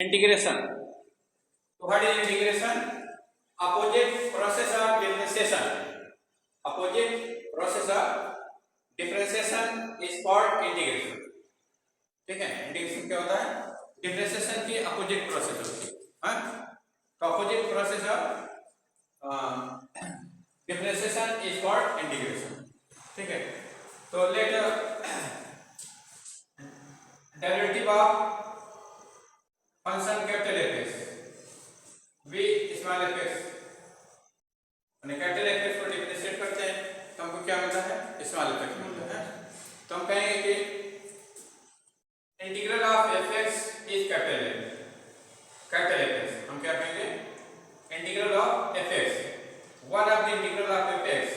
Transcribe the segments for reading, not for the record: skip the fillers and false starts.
Integration. So what is integration? Opposite process of differentiation. Opposite process of differentiation is called integration. ठीक है, integration क्या होता है? Differentiation की अपोजिट प्रोसेस होती है. हाँ, तो opposite process of differentiation is called integration. ठीक है, तो let derivative of function capital F x v small f x यानी कैपिटल एफ एक्स को डिफरेंशिएट करते हैं तो हमको क्या मिलता है? स्मॉल एफ एक्स मिलता है. तो हम कहेंगे कि integral of f x is capital F x. हम क्या कहेंगे? Integral of f x, one of the integral of f x,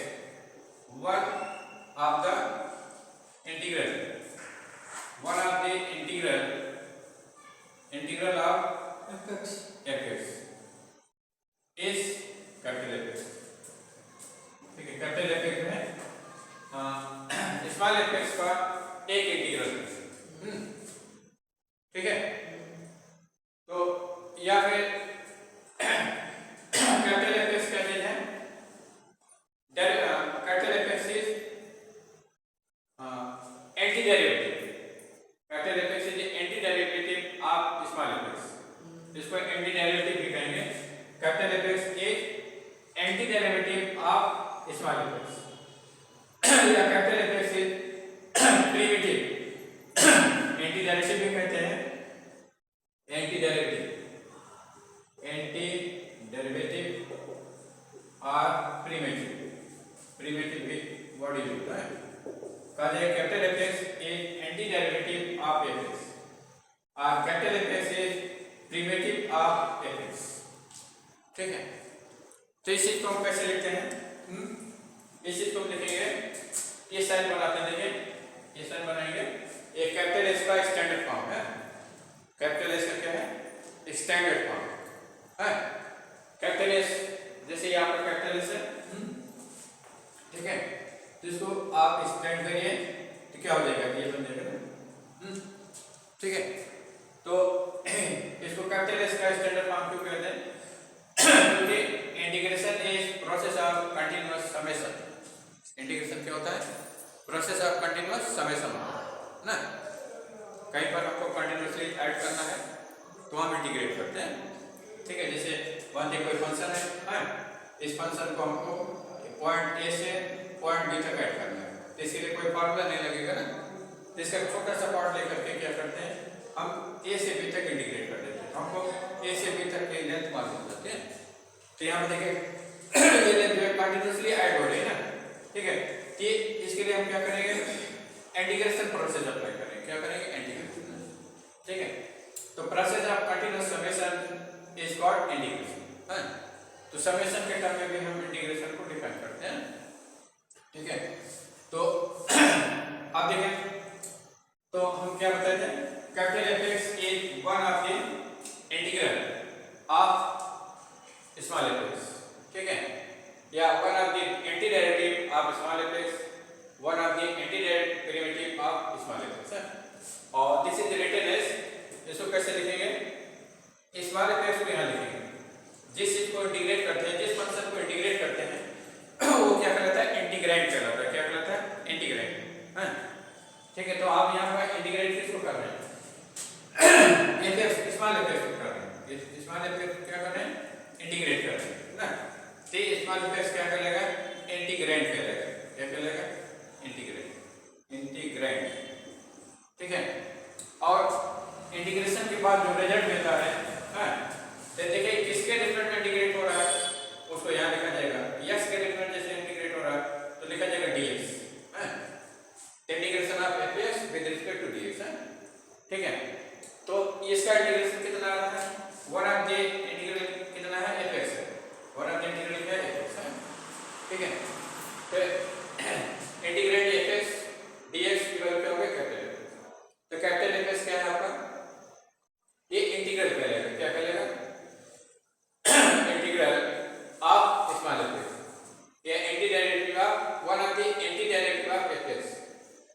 one of the integral of f x is capital F x. ठीक है, कैपिटल एफ एक्स में small f x का एक integral. ठीक है, तो या फिर कैपिटल एफ एक्स क्या चीज है? Capital F x is antiderivative. Capital F x is antiderivative of small f x. इसको एंटी डेरिवेटिव भी कहेंगे. Capital F x is antiderivative of small f x. या capital F x is primitive. Antiderivative भी कहते हैं. Antiderivative और primitive भी word use होता है. कहा जाए capital F x is antiderivative of f x और capital F x is primitive of f x. ठीक है, तो इस चीज को हम कैसे लिखते हैं? इस चीज को हम लिखेंगे, ये साइन बनाते हैं. देखिए ये साइन बनाएंगे. एक कैपिटल एस का स्टैंडर्ड फॉर्म है. कैपिटल एस का क्या है? स्टैंडर्ड फॉर्म है. कैपिटल एस जैसे यहाँ पर कैपिटल एस है. ठीक है, तो इसको आप स्टैंड करिए तो क्या हो जाएगा? ये बन जाएगा. ठीक है, तो इसको कैपिटल एस का स्टैंडर्ड फॉर्म क्यों कहते हैं? क्योंकि integration is process of continuous summation. Integration क्या होता है? प्रोसेस ऑफ कंटीन्यूअस समेशन ना. कहीं पर हमको कंटिन्यूसली ऐड करना है तो हम इंटीग्रेट करते हैं. ठीक है, जैसे वन डे कोई फंक्शन है, इस फंक्शन को हमको पॉइंट ए से पॉइंट बी तक ऐड करना है. तो इसके लिए कोई फॉर्मूला नहीं लगेगा ना. तो इसका छोटा सा पार्ट लेकर के क्या करते हैं? हम ए से बी तक इंटीग्रेट कर देते हैं. हमको ए से बी तक की लेंथ मालूम हो जाती है. तो यहाँ पर देखिए ये लेंथ जो है कंटिन्यूसली ऐड हो रही है ना. ठीक है, कि इसके लिए हम क्या करेंगे? इंटीग्रेशन प्रोसेस अप्लाई करेंगे. क्या करेंगे? इंटीग्रेशन. ठीक है, तो process of continuous summation is called integration. तो समेशन के टर्म में भी हम इंटीग्रेशन को डिफाइन करते हैं. ठीक है, तो आप देखें तो हम क्या बताए थे? Capital F x is one of the integral of small f x. ठीक है, या one of the antiderivative of small f x, one of the antiderivative of small f x. और दिस इज रिटन एज, इसको कैसे लिखेंगे? Small f x को यहाँ लिखेंगे. जिस चीज को इंटीग्रेट करते हैं, जिस फंक्शन को इंटीग्रेट करते हैं वो क्या कहलाता है? इंटीग्रैंड कहलाता है. क्या कहलाता है? इंटीग्रैंड. हाँ, ठीक है, तो आप यहाँ पर इंटीग्रेट किसको कर रहे हैं? F x, small f x को कर रहे हैं. स्मॉल एफ एक्स क्या कर रहे हैं? इंटीग्रेट कर रहे हैं ना. तो स्मॉल एफ एक्स क्या कहलाएगा? इंटीग्रैंड कहलाएगा. क्या कहलाएगा? इंटीग्रैंड. ठीक है, और इंटीग्रेशन के बाद जो रिजल्ट मिलता है, तो देखिए किसके रिजल्ट में इंटीग्रेट हो रहा है उसको यहाँ लिखा जाएगा. एक्स के रिजल्ट जैसे इंटीग्रेट हो रहा है तो लिखा जाएगा dx. Integration of f x with respect to dx. ठीक है, तो इसका इंटीग्रेशन कितना आ रहा है? वन ऑफ द इंटीग्रल कितना है? एफ एक्स है. वन ऑफ द इंटीग्रल क्या है? एफ एक्स है. ठीक है, तो इंटीग्रेट एफ एक्स dx की वैल्यू क्या होगी? कैपिटल. तो कैपिटल एफ एक्स क्या है आपका? ये इंटीग्रल कहलाएगा. क्या कहलाएगा? Integral of small f x. ये antiderivative of one of the antiderivative of f x,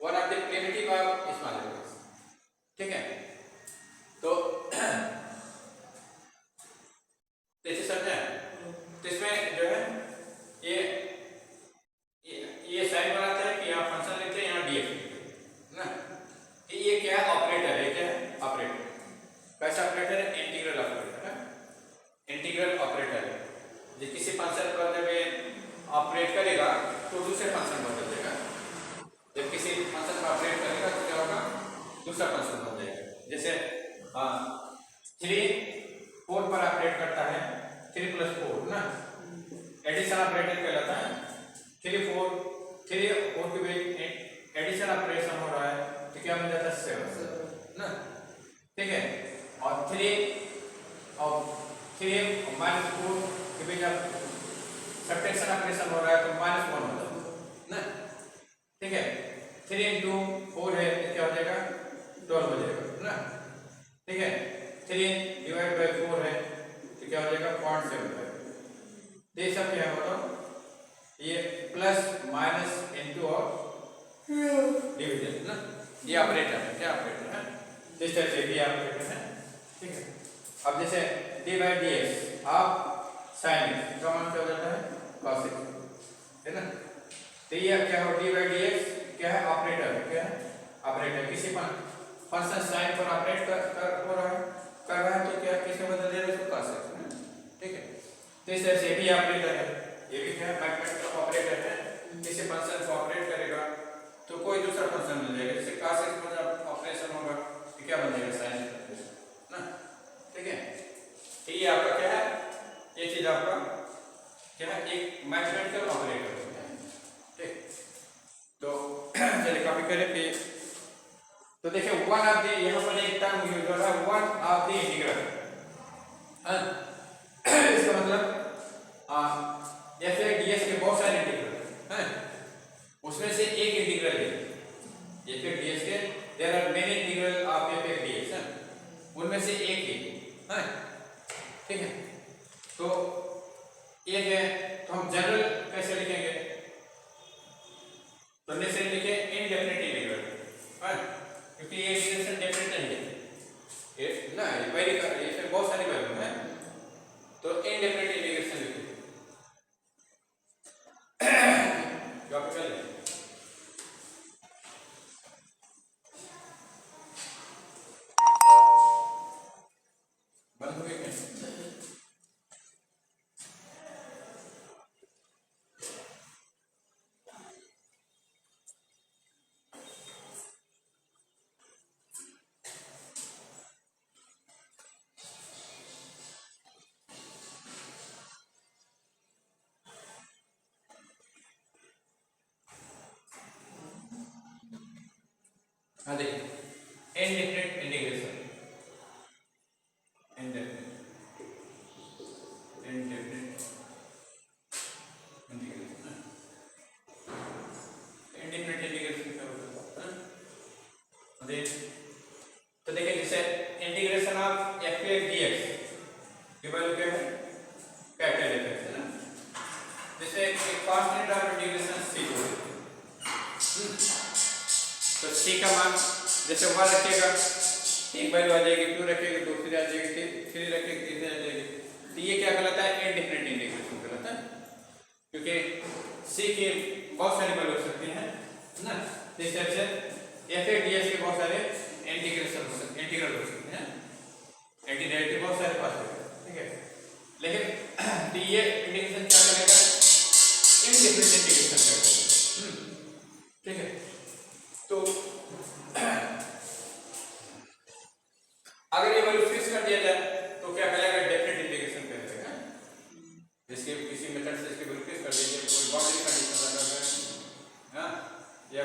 one of the primitive of small f x. ठीक है, तो कैसा ऑपरेटर है? इंटीग्रल ऑपरेटर है, इंटीग्रल ऑपरेटर है। जो किसी फंक्शन पर जब ये ऑपरेट करेगा तो दूसरे फंक्शन बदल देगा, जब किसी फंक्शन पर ऑपरेट करेगा तो क्या होगा? दूसरा फंक्शन बन जाएगा। जैसे 3 4 पर ऑपरेट करता है, 3 + 4 ना, एडिशन ऑपरेटर कहलाता है। 3 4 के बीच एडिशन ऑपरेशन हो रहा है तो क्या बन जाता है? 7 ना, ठीक है। और 3 और 3 और -4 के बीच अब सब्ट्रैक्शन ऑपरेशन हो रहा है तो -1 हो जाता है ना, ठीक है। 3 × 4 है तो क्या हो जाएगा? 12 हो जाएगा ना, ठीक है। 3 ÷ 4 है तो क्या हो जाएगा? 0.75। ये सब क्या है बताओ? ये प्लस माइनस इनटू और डिवीजन ना, ये ऑपरेटर है। क्या ऑपरेटर है? इस तरह से भी ऑपरेटर है, ठीक है। अब जैसे d/dx ऑफ sin x का मान क्या हो जाता है? cos x है ना। तो ये क्या हो? d/dx क्या है? ऑपरेटर है। क्या है? ऑपरेटर। किसी फंक्शन sin पर ऑपरेट कर रहा है तो क्या किसमें बदल दे रहा है? cos x में, ठीक है। तो इस तरह से भी ऑपरेटर है, ये भी क्या है? मैथमेटिकल ऑपरेटर है। किसी फंक्शन को ऑपरेट करेगा तो कोई दूसरा फंक्शन मिल जाएगा। जैसे cos x में जब ऑपरेशन होगा तो क्या बन जाएगा? sin x ना, ठीक है। तो ये आपका क्या है? ये चीज आपका क्या है? एक मैथमेटिकल ऑपरेटर है, ठीक। तो चलिए कॉपी करें फिर। तो देखिए वन ऑफ द, यहाँ पर एक टर्म यूज हो रहा है, वन ऑफ द इंटीग्रल। इसका मतलब जैसे ds के बहुत सारे इंटीग्रल हैं, उसमें से एक इंटीग्रल है ds के। There are many integral of ds है, उनमें से एक ही है, ठीक है। तो एक है तो हम जनरल कैसे लिखेंगे? तो जैसे लिखे इनडेफिनिट इंटीग्रल है, क्योंकि ये इंटीग्रेशन डेफिनेट नहीं है, ये ना वेरी कर, इसमें बहुत सारी वैल्यू है, तो इनडेफिनिट इंटीग्रेशन लिखिए। कॉपी कर लें। बंद हो गए क्या? हाँ देखिए indefinite integration, indefinite integration, indefinite integration क्या होता है? तो देखिए जैसे इंटीग्रेशन ऑफ f(dx) की वैल्यू क्या है? कैपिटल F है ना। जैसे एक कांस्टेंट ऑफ इंटीग्रेशन c तो c का मान जैसे 1 रखेगा एक वैल्यू आ जाएगी, 2 रखेगा दूसरी आ जाएगी, 3 रखेगा तीसरी आ जाएगी। तो ये क्या कहलाता है? इनडेफिनिट इंटीग्रेशन कहलाता है, क्योंकि c की बहुत सारी वैल्यू हो सकती हैं ना। इस तरह से f(dx) के बहुत सारे इंटीग्रल हो सकते हैं, एंटीडेरिवेटिव बहुत सारे पास है, ठीक है। लेकिन ये इंटीग्रेशन क्या करेगा? इनडेफिनिट इंटीग्रेशन करेगा, ठीक है। तो अगर ये वैल्यू फिक्स कर दिया जाए तो क्या कहलाएगा? डेफिनेट इंटीग्रेशन कहलाएगा। जिसके किसी मेथड से इसकी वैल्यू फिक्स कर दीजिए, कोई बाउंड्री कंडीशन लगा है हां, या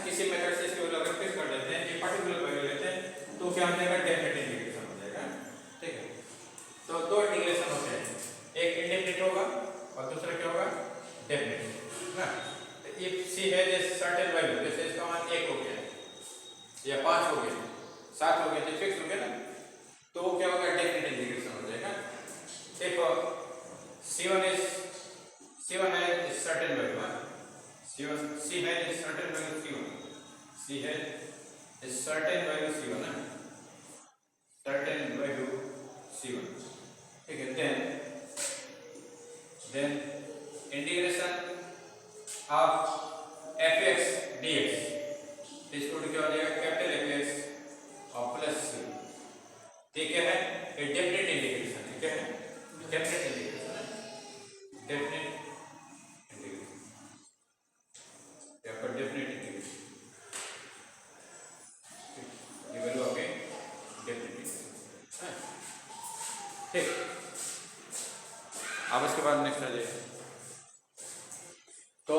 किसी मेथड से इसकी वैल्यू अगर फिक्स कर देते हैं, एक पर्टिकुलर वैल्यू लेते हैं तो क्या हो जाएगा? डेफिनेट इंटीग्रेशन हो जाएगा, ठीक है। तो दो इंटीग्रेशन होते हैं, एक इनडेफिनिट होगा और दूसरा क्या होगा? डेफिनेट ना। इफ c है दिस सर्टेन वैल्यू, जैसे इसका मान 1 हो गया या 5 हो गया 7 हो गया, तो फिक्स हो गया ना, तो क्या होगा? डेफिनेट इंटीग्रेशन हो जाएगा। देखो c1 है सर्टेन वैल्यू, c है सर्टेन वैल्यू c1, c है सर्टेन वैल्यू c1 है, सर्टेन वैल्यू c1, ठीक है। Then integration of f(x) dx इसको क्या हो जाएगा? कैपिटल F(x) और प्लस c ये क्या है? ये डेफिनेट इंटीग्रेशन है। क्या है? डेफिनेट इंटीग्रेशन है। डेफिनेट इंटीग्रेशन या पर डेफिनेट इंटीग्रेशन, ये वैल्यू आपके डेफिनेट इंटीग्रेशन। ठीक, अब इसके बाद नेक्स्ट आ जाइए। तो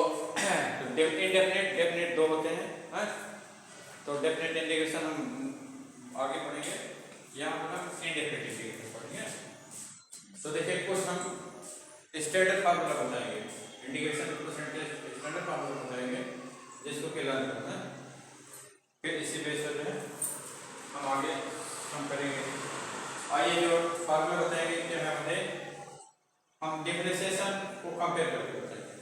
इंडेफिनेट डेफिनेट दो होते हैं। हाँ, तो डेफिनेट इंटीग्रेशन हम आगे पढ़ेंगे, यहाँ पर हम इंडेफिनेट इंटीग्रेशन पढ़ेंगे। तो देखिए कुछ हम स्टैंडर्ड फार्मूला बताएंगे, इंटीग्रेशन परसेंटेज स्टैंडर्ड फार्मूला बताएंगे जिसको कैलकुलेट करना है। फिर इसी बेस पर जो है हम आगे हम करेंगे। आइए जो फार्मूला बताएंगे क्या है, हम डिफरेंशिएशन को कंपेयर करके बताएंगे,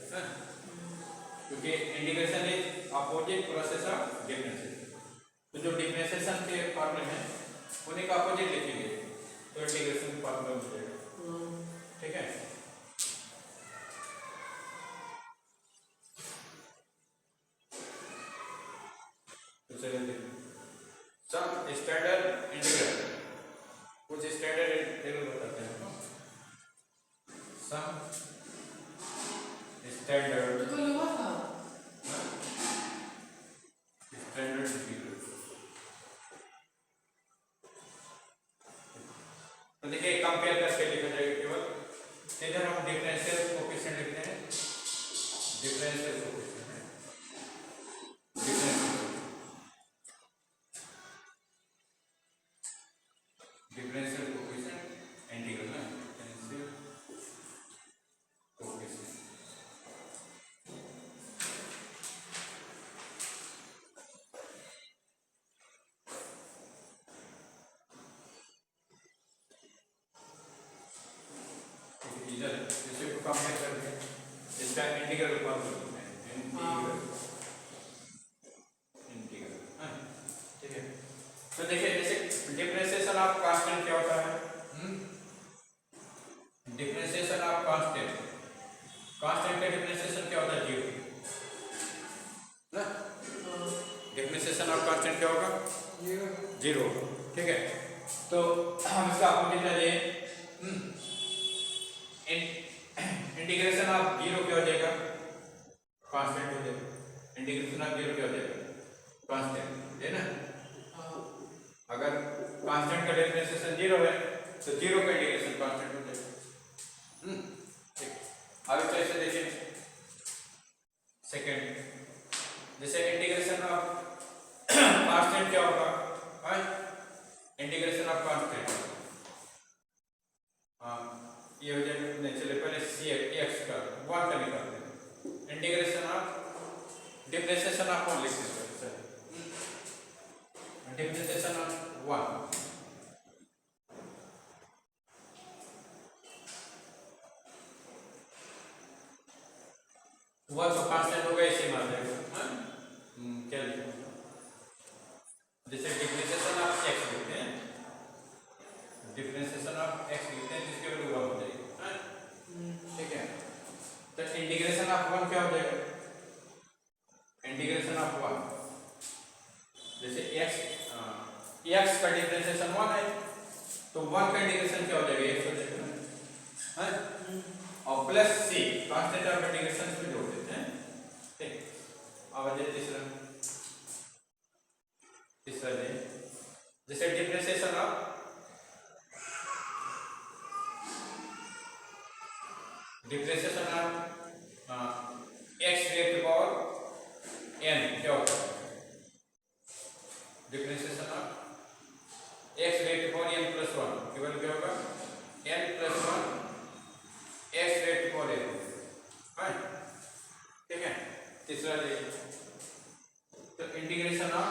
क्योंकि integration is opposite process of differentiation. तो जो डिफरेंशिएशन के फार्मूले हैं उन्हीं का अपोजिट लिखेंगे तो इंटीग्रेशन फार्मूला मिलेगा। ठीक है, तो चलिए सम स्टैंडर्ड इंटीग्रल, कुछ स्टैंडर्ड इंटीग्रल बताते हैं। Some standard standard integral. तो देखिए कंपेयर करके लिखा जाएगा केवल। इधर हम डिफरेंशियल कोएफिशिएंट लिखते हैं, डिफरेंशियल कोएफिशिएंट है, डिफरेंशियल कोएफिशिएंट इंटीग्रल है, डिफरेंशियल कोएफिशिएंट। इसे कंपेयर करके इसका इंटीग्रल फॉर्मूला है, इंटीग्रल। ठीक है, तो देखिए जैसे डिफरेंशिएशन ऑफ कांस्टेंट क्या होता है? डिफरेंशिएशन ऑफ कांस्टेंट, कांस्टेंट का डिफरेंशिएशन क्या होता है? जीरो ना। डिफरेंशिएशन ऑफ कांस्टेंट क्या होगा? जीरो। ठीक है, तो हम इसका अपोजिट ले लें, इंटीग्रेशन ऑफ जीरो क्या हो जाएगा? कांस्टेंट हो जाएगा। इंटीग्रेशन ऑफ जीरो क्या हो जाएगा? कांस्टेंट है ना। अगर कांस्टेंट का डिफरेंशिएशन जीरो है तो जीरो का इंटीग्रेशन कांस्टेंट हो जाएगा। ठीक, अब कैसे देखिए सेकंड, जैसे इंटीग्रेशन ऑफ कांस्टेंट क्या होगा? इंटीग्रेशन ऑफ कांस्टेंट, ये हो जाएगा। नहीं चलिए पहले सी एक्स का वन का निकालते हैं। Integration of differentiation of one लिखते हैं, डिफरेंशिएशन ऑफ वन, वन तो कांस्टेंट होगा, इसे मान लेंगे। क्या लिखेंगे? जैसे डिफरेंशिएशन ऑफ एक्स लिखते हैं, डिफरेंशिएशन ऑफ एक्स लिखते हैं जिसकी वैल्यू वन हो जाएगी। ठीक है, तो इंटीग्रेशन ऑफ वन क्या हो जाएगा? इंटीग्रेशन ऑफ वन, जैसे एक्स का डिफरेंशिएशन वन है तो वन का इंटीग्रेशन क्या हो जाएगा? एक्स हो जाएगा, और plus c constant of integration में जोड़ देते हैं। ठीक, अब आ जाए तीसरा दे, जैसे differentiation of x raised power n क्या होता है? Differentiation of x raised power n plus one केवल क्या होगा? N plus one x raised power n. ठीक है, तीसरा तो integration of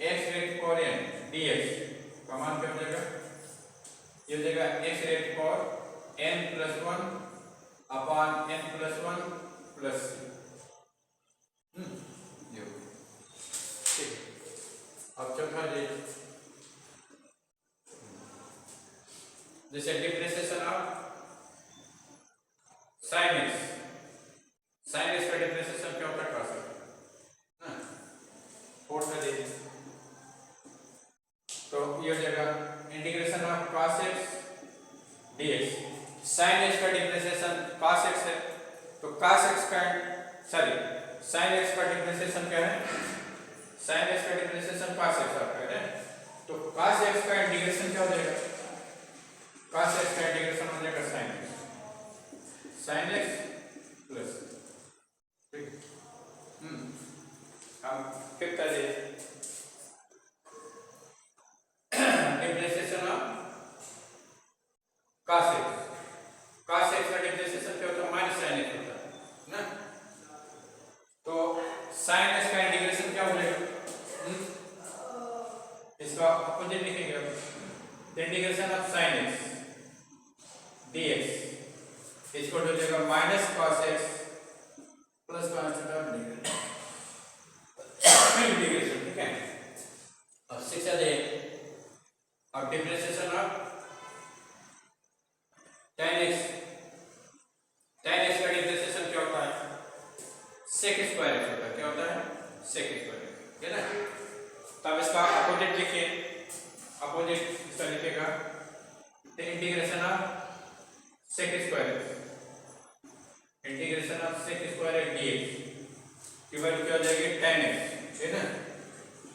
x raised power n dx का मान क्या हो जाएगा? ये हो जाएगा x raised power n plus one upon n plus one plus C. ठीक, अब चौथा जैसे differentiation of sine x, sine x का डिफरेंशिएशन क्या होता है? फोर्थ में देखिए, तो तो ये हो जाएगा integration of cos x dx। sin x का डिफरेंशिएशन cos x है, तो cos x का सॉरी sin x का डिफरेंशिएशन क्या है, sin x का डिफरेंशिएशन cos x आपका है, तो cos x का इंटीग्रेशन क्या हो जाएगा, cos x का इंटीग्रेशन हो जाएगा sin x प्लस, ठीक। हम फिफ्थ आ जाइए, differentiation of cos x। cos x का डिफरेंशिएशन क्या होता है, माइनस sin x होता है ना, तो sin x का इंटीग्रेशन क्या हो जाएगा, इसका अपोजिट लिखेंगे अब, integration of sin x dx इसको हो जाएगा minus cos x plus integration, ठीक है। अब 6 आ जाइए, अब डिफरेंशिएशन ऑफ tan x का डिफरेंशिएशन क्या होता है, sec स्क्वायर x होता है, क्या होता है, sec स्क्वायर, ठीक है ना। तब इसका अपोजिट लिखिए, अपोजिट इसका लिखेगा integration of sec square x, integration of sec square x dx की वैल्यू क्या हो जाएगी, tan x, है ना,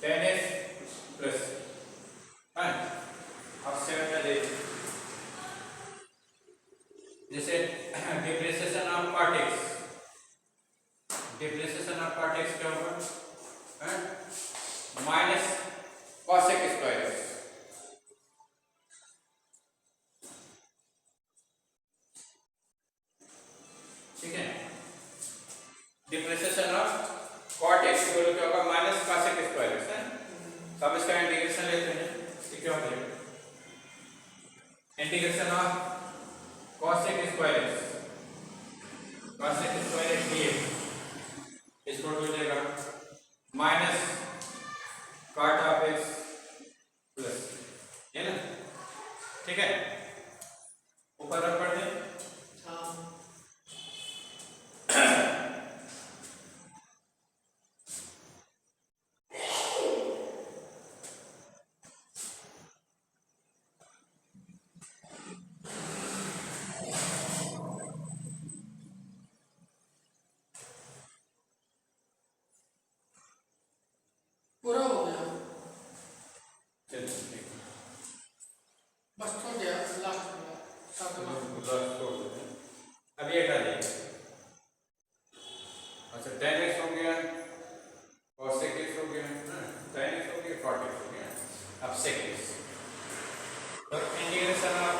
tan x प्लस, हाँ अब 7 का देखिए, जैसे differentiation of cot x, differentiation of cot x क्या होगा, माइनस cosec स्क्वायर x, ठीक है। डिफरेंशिएशन ऑफ cot x की वैल्यू क्या होगा, माइनस cosec स्क्वायर x है। अब इसका इंटीग्रेशन लेते हैं, ये क्या हो जाएगा, integration of cosec square x dx इसको हो जाएगा minus cot of x plus, है ना, ठीक है। ऊपर रख पढ़ दें, पूरा हो गया, चलिए ठीक है, बस हो गया, लास्ट सातवां। अब ये हटा देंगे, अच्छा tan x हो गया, cosec x हो गया, tan x हो गया, cot x हो गया, अब sec x, तो integration of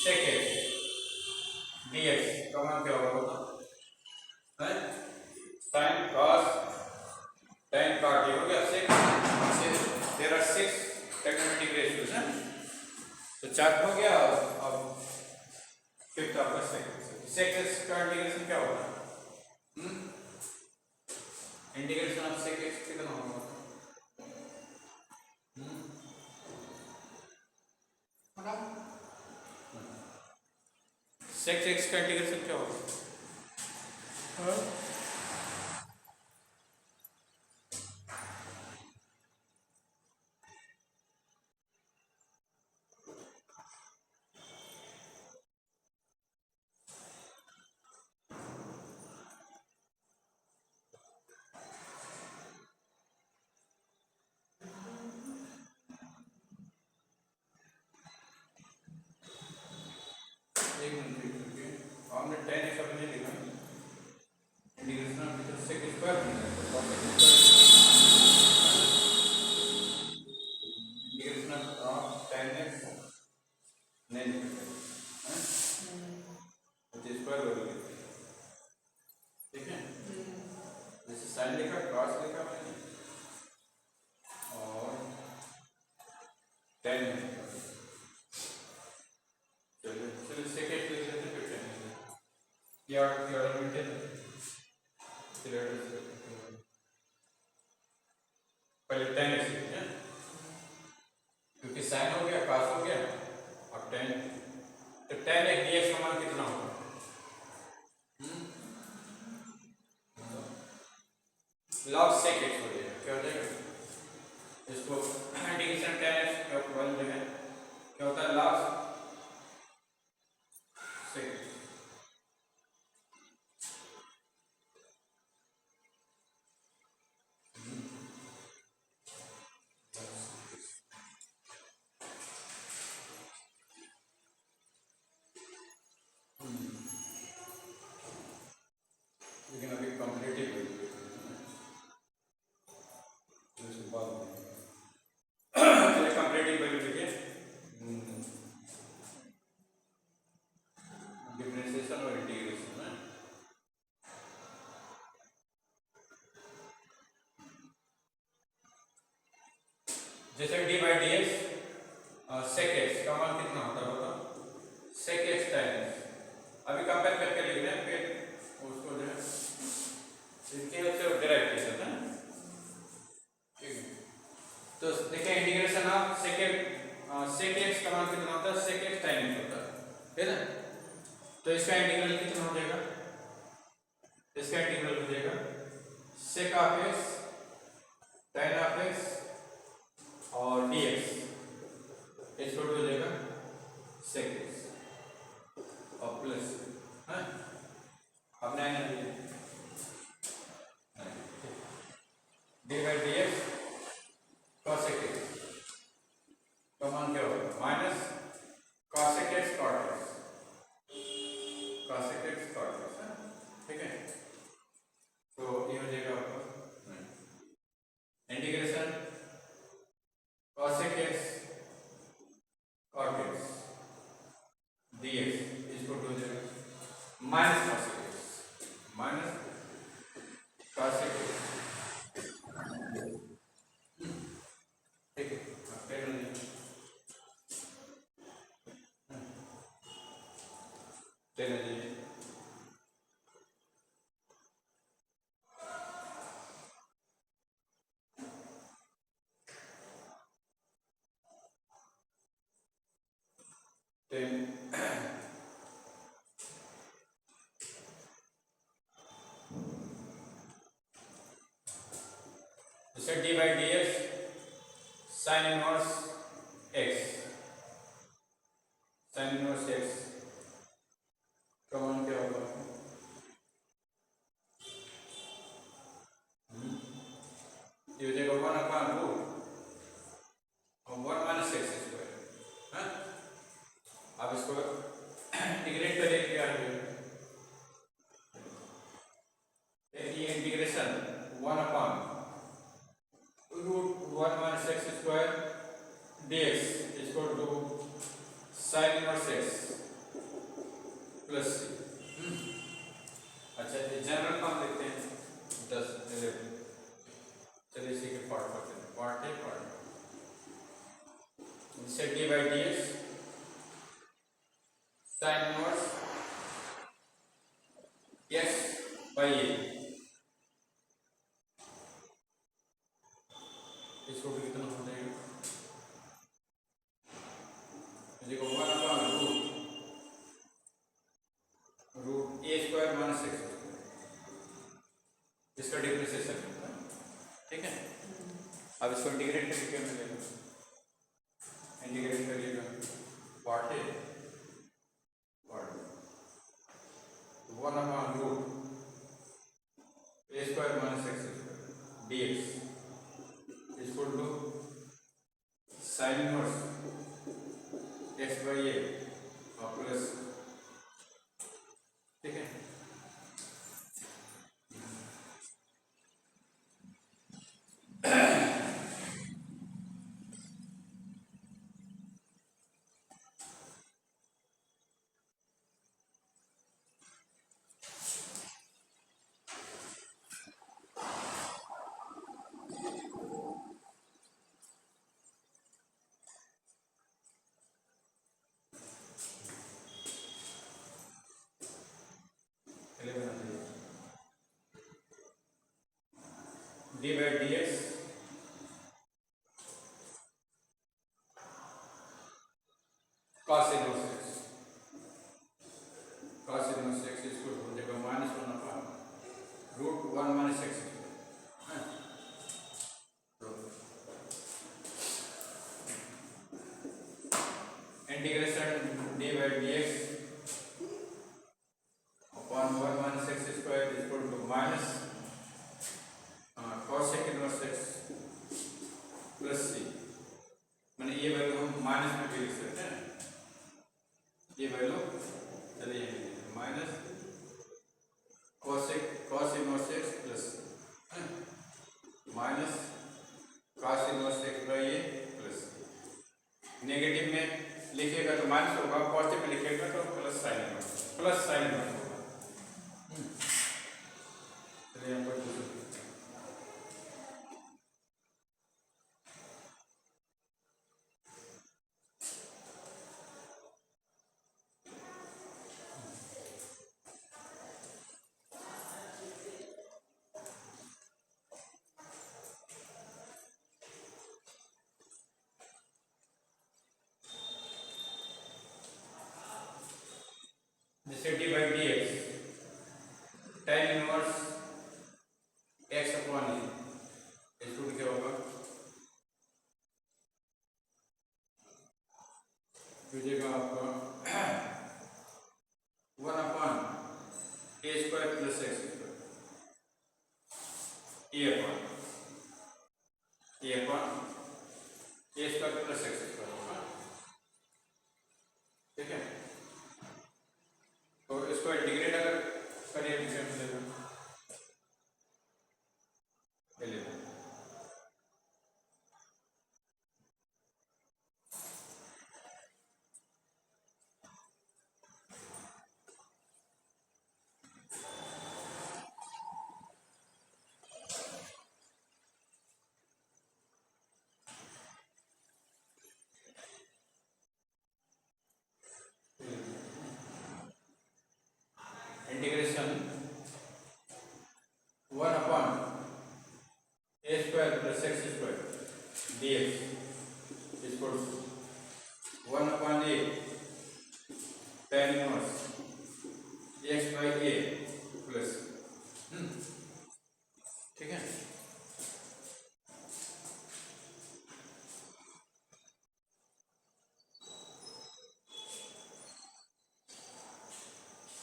sec x dx का मान क्या होगा, sin cos tan cot ये हो गया sec, there are 6 trigonometric ratios है, तो 4 हो गया, अब फिफ्थ आपका sec x का इंटीग्रेशन क्या होगा, इंटीग्रेशन ऑफ sec x कितना होगा, sec x का इंटीग्रेशन क्या होगा, एक मिनट रुकिए, हमने tan x अभी नहीं लिखा, integration of sec square integration of tan x नहीं लिखा, तो स्क्वायर वैल्यू लिखते हैं, ठीक है। जैसे sin लिखा, cos लिखा मैंने, और tan लिखा, चलिए चलिए sec x लिख लेते हैं, फिर tan ये ऑर्डर मेंटेन, चलिए पहले tan x लिखते हैं, क्योंकि sin हो गया, cos हो गया, अब tan, तो tan x dx का मान कितना होगा, log sec x हो जाएगा, क्या हो जाएगा, इसको integration tan x sec x का मान कितना होता है, sec x tan x होता है ना। तो इसका इंटीग्रल कितना हो जाएगा, इसका इंटीग्रल हो जाएगा sec of x tan of x और dx इसको हो जाएगा sec x और प्लस है अपने आएगा D by d x cosec x तो मान क्या होगा minus cosec x cot x, cosec x cot x है, ठीक है। तो ये हो जाएगा आपका integration cosec x cot x dx इसको हो जाएगा minus cosec x minus cosec x, ठीक है। टेन जैसे d by d x sine inverse x, sine inverse x का मान क्या होगा, ये हो जाएगा वन अपॉन रूट और वन माइनस एक्स स्क्वायर है। अब इसको इंटीग्रेट करिए क्या है, ये integration one upon root one minus x square dx इसको to sine inverse x plus सी। अच्छा ये जनरल फॉर्म देखते हैं 10 11, चलिए इसी के पार्ट करते हैं, पार्ट है पार्ट इससे d by d x sine inverse x by a, इसको भी कितना हो जाएगा, देखो one upon root a square minus x square, इसका डिफरेंशिएशन होता है, ठीक है। अब इसको इंटीग्रेट करके क्या मिलेगा, इंटीग्रेट करिएगा part a part one upon root a square minus x square dx इसको to sine inverse x by a और प्लस, ठीक है। D by d x cos inverse x, cos inverse x इसको हो जाएगा minus one upon root one minus x, integration d by d x upon one minus x square equal to minus cosec inverse x plus C, मैंने ये value हम minus में भी लिख सकते हैं, ये वैल्यू चलिए minus cos inverse x plus minus cos inverse x by A plus, negative में लिखेगा तो माइनस होगा, पॉजिटिव में लिखेगा तो प्लस साइन इनवर्स होगा। चलिए हम कोई दूसरा मिलेगा आपका 1/a² + x², a/a² + x² होगा। ठीक है, तो इसको इंटीग्रेट अगर करिए तो क्या मिलेगा, integration 1/a² + x² dx equals 1/a tan inverse x/a plus, ठीक है।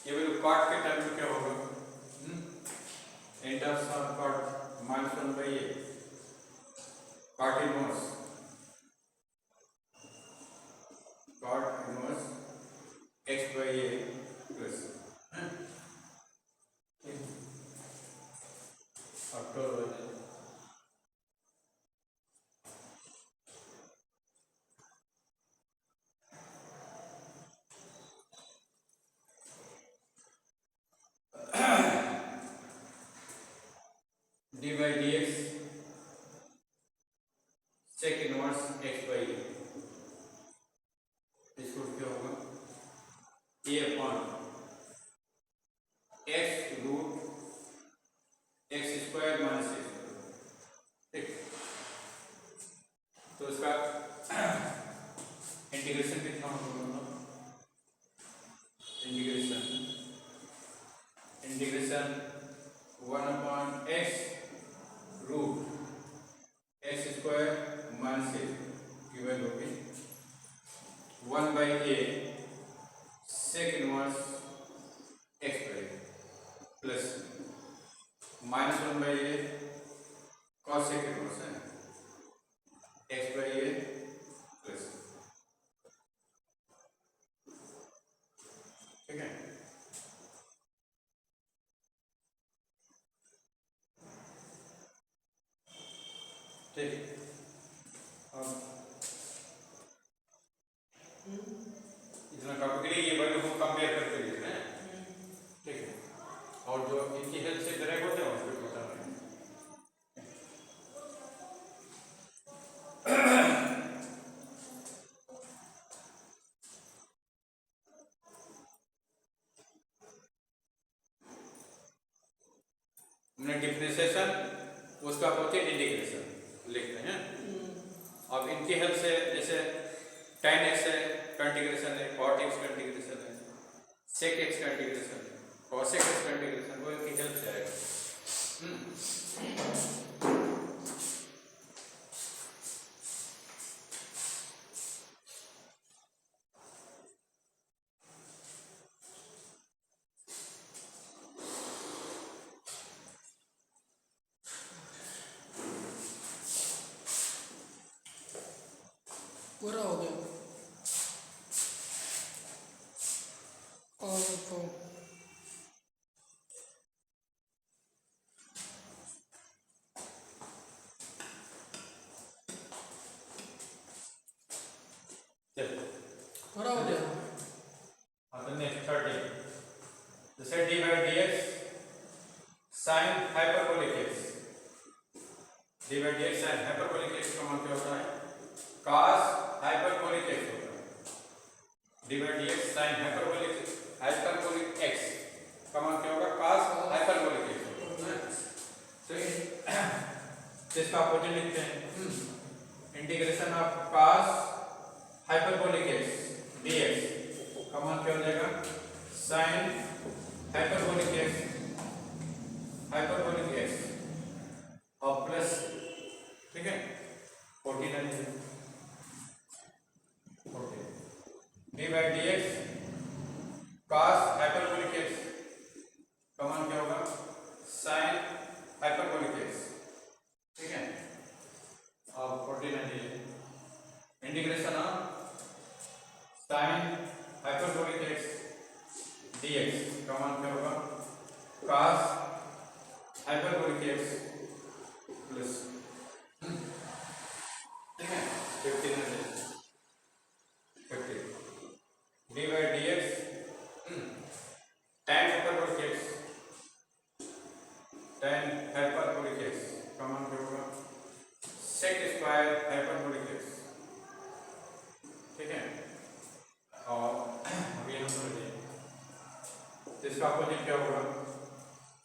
ये वैल्यू कॉट के टर्म में क्या होगा, in terms of cot -1/a cot inverse x/a plus, after d/dx sec inverse x/a, इसको क्या होगा a/x√x² - x², ठीक। तो इसका इंटीग्रेशन कितना होगा, इंटीग्रेशन 1/x√x² - x गिवन होगी 1/a sec inverse x/a plus -1/a cos sec inverse है x/a प्लस, ठीक है। ठीक, अब इतना टॉपिक के लिए ये वैल्यू को कंपेयर करके लिख रहे हैं, ठीक है, और जो इनकी हेल्प से डायरेक्ट होते हैं उसको बता रहे हैं। हमने डिफरेंशिएशन उसका होती है इंटीग्रेशन लिखते हैं। अब इनकी हेल्प से जैसे tan x है का इंटीग्रेशन है, cot x का इंटीग्रेशन है, sec x का इंटीग्रेशन है, cos x का इंटीग्रेशन, वो इनकी हेल्प से आएगा। पूरा हो गया। और तो पूरा हो गया। नेक्स्ट 30 जैसे d/dx sin hyperbolic x, d/dx sin hyperbolic x का मान क्या होता है, cos hyperbolic x होता है। d/dx sin hyperbolic x का मान क्या होगा, cos hyperbolic x होता है। तो इसका अपोजिट लिखते हैं, integration of cos hyperbolic x dx का मान क्या हो जाएगा, sin hyperbolic x और प्लस, ठीक है, 14 है 14 D by d x cos hyperbolic x common क्या होगा साइन हाइपरबोलिक एक्स, ठीक है। और 14 integration of sine hyperbolic x d x common क्या होगा कॉस हाइपरबोलिक एक्स प्लस, ठीक है। 15 D by d x tan hyperbolic x tan hyperbolic x common क्या होगा सेक स्क्वायर हाइपरबोलिक एक्स, ठीक है। और अभी हम समझिए तो इसका अपोजिट क्या होगा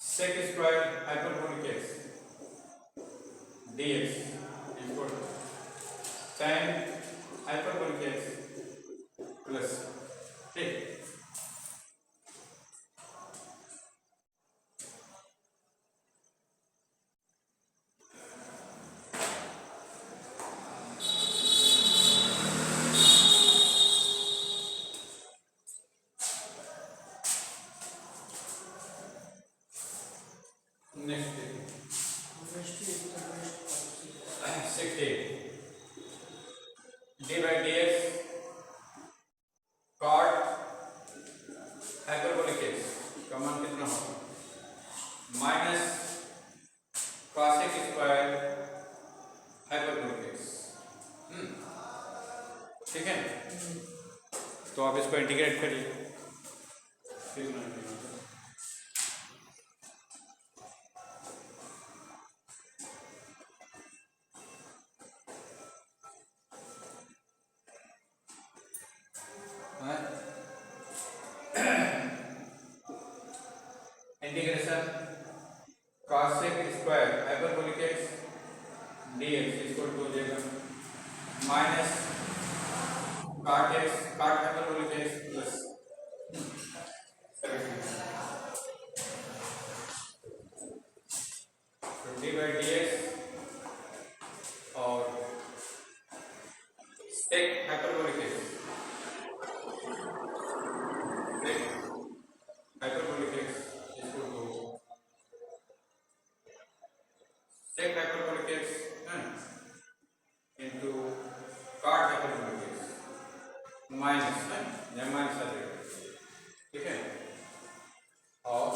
sec square hyperbolic x d x equal to tan hyperbolic x plus, ठीक। Next 60 d by d x cot hyperbolic x का मान कितना होगा minus cosec square hyperbolic x, ठीक है। तो आप इसको इंटीग्रेट करिए, integration cosec square hyperbolic x d x equal to हो जाएगा minus cot x cot hyperbolic x plus, d by d x और sec hyperbolic x hyperbolic x equal to sec hyperbolic x into cot hyperbolic x minus या minus आ जाएगा, ठीक है। और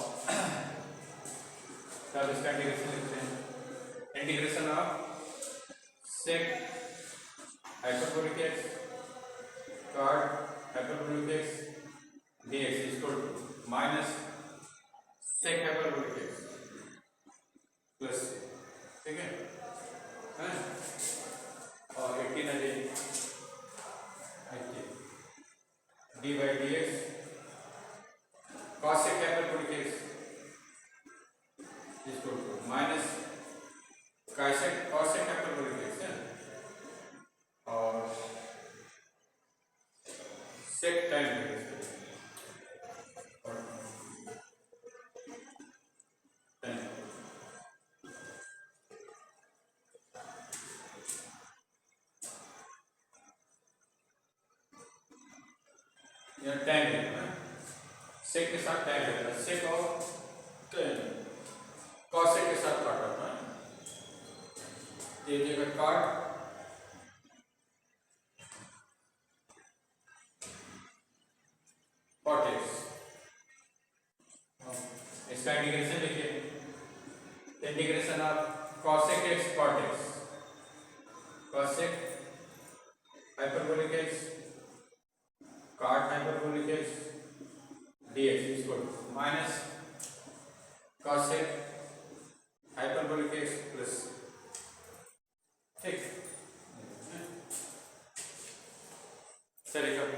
तब इसका इंटीग्रेशन लिखते हैं integration of sec hyperbolic x cot hyperbolic x d x equal to minus sec hyperbolic x plus, ठीक है। और 18 आ जाएगी d by d x cosec hyperbolic x equal to minus cosec hyperbolic x है और सेक time या tan है सेक के साथ tan रहता है, सेक और tan कॉसेक के साथ काट होता है, ये जगह काट कॉट एक्स, इसका इंटीग्रेशन लिखिए integration of cosec x cot x cosec hyperbolic x cot hyperbolic x dx equal minus cosec hyperbolic x plus, ठीक। चलिए कभी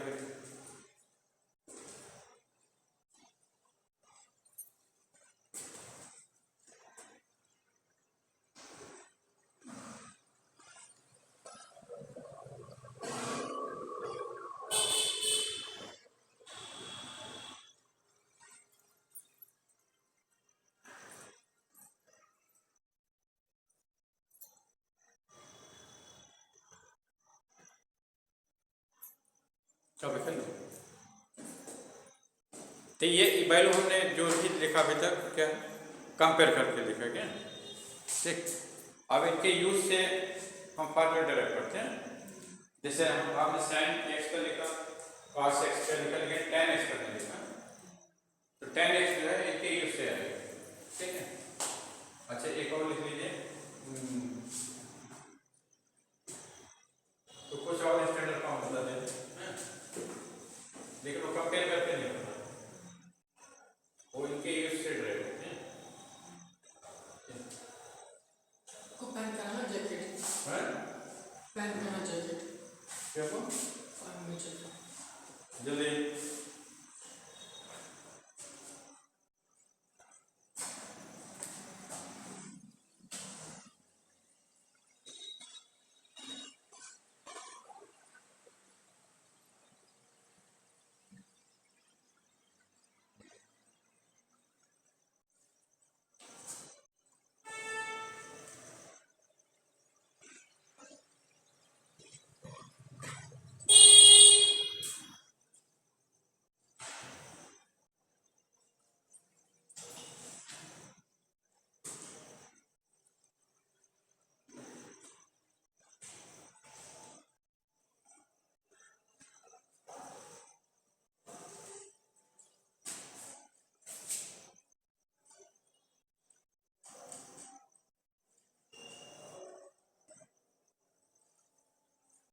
कर लो। तो ये वैल्यू हमने जो भी लिखा अभी तक क्या कंपेयर करके लिखा क्या, ठीक। अब इनके यूज से हम फॉर्मूला डेराइव करते हैं। जैसे हम आपने sin x का लिखा, cos x का लिखा, लेकिन tan x का नहीं लिखा, तो tan x जो है इनके यूज से आएगा, ठीक है। अच्छा एक और लिख लीजिए, तो कुछ और स्टैंडर्ड फॉर्म बता दें, लेकिन वो कंपेयर करके नहीं होता, वो इनके यूज से ड्राइव होते हैं। को पहन करना जैकेट, हैं? पहन करना जैकेट, क्या वो पहन में जैकेट। जल्दी